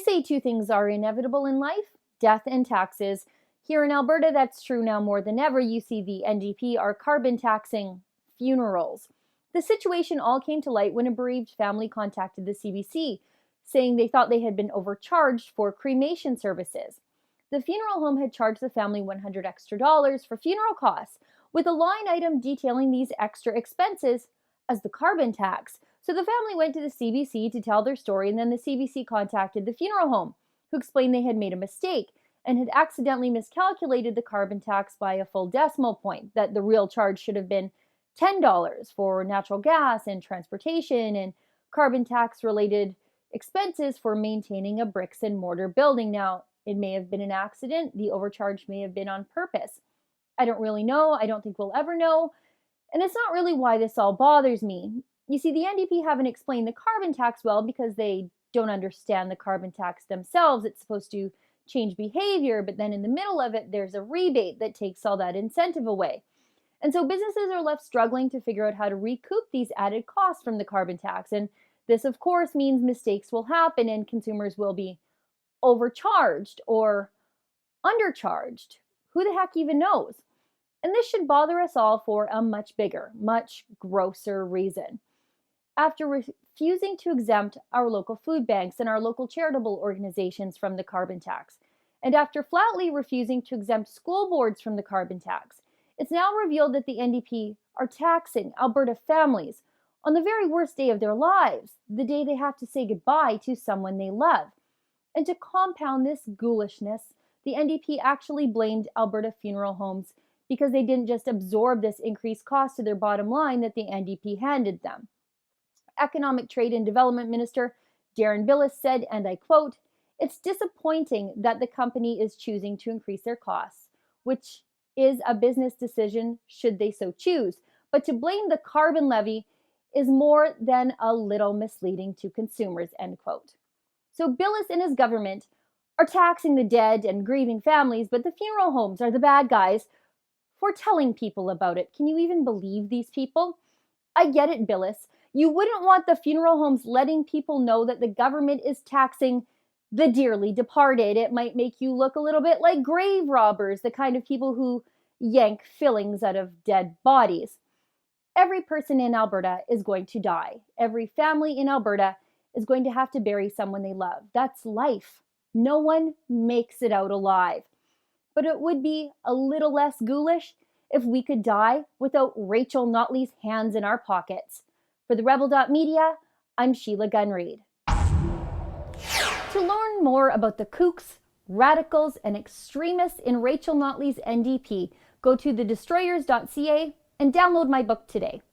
say two things are inevitable in life: death and taxes. Here in Alberta, that's true now more than ever. You see the NDP are carbon taxing funerals. The situation all came to light when a bereaved family contacted the CBC, saying they thought they had been overcharged for cremation services. The funeral home had charged the family $100 extra for funeral costs, with a line item detailing these extra expenses as the carbon tax. So the family went to the CBC to tell their story, and then the CBC contacted the funeral home, who explained they had made a mistake and had accidentally miscalculated the carbon tax by a full decimal point, that the real charge should have been $10 for natural gas and transportation and carbon tax related expenses for maintaining a bricks and mortar building. Now, it may have been an accident. The overcharge may have been on purpose. I don't really know. I don't think we'll ever know. And it's not really why this all bothers me. You see, the NDP haven't explained the carbon tax well because they don't understand the carbon tax themselves. It's supposed to change behavior, but then in the middle of it, there's a rebate that takes all that incentive away. And so businesses are left struggling to figure out how to recoup these added costs from the carbon tax. And this, of course, means mistakes will happen and consumers will be overcharged or undercharged. Who the heck even knows? And this should bother us all for a much bigger, much grosser reason. After refusing to exempt our local food banks and our local charitable organizations from the carbon tax, and after flatly refusing to exempt school boards from the carbon tax, it's now revealed that the NDP are taxing Alberta families on the very worst day of their lives, the day they have to say goodbye to someone they love. And to compound this ghoulishness, the NDP actually blamed Alberta funeral homes because they didn't just absorb this increased cost to their bottom line that the NDP handed them. Economic Trade and Development Minister Darren Billis said, and I quote, "It's disappointing that the company is choosing to increase their costs, which is a business decision should they so choose. But to blame the carbon levy is more than a little misleading to consumers," end quote. So Billis and his government are taxing the dead and grieving families, but the funeral homes are the bad guys for telling people about it. Can you even believe these people? I get it, Billis. You wouldn't want the funeral homes letting people know that the government is taxing the dearly departed. It might make you look a little bit like grave robbers, the kind of people who yank fillings out of dead bodies. Every person in Alberta is going to die. Every family in Alberta is going to have to bury someone they love. That's life. No one makes it out alive. But it would be a little less ghoulish if we could die without Rachel Notley's hands in our pockets. For the Rebel.media, I'm Sheila Gunn Reid. To learn more about the kooks, radicals, and extremists in Rachel Notley's NDP, go to thedestroyers.ca and download my book today.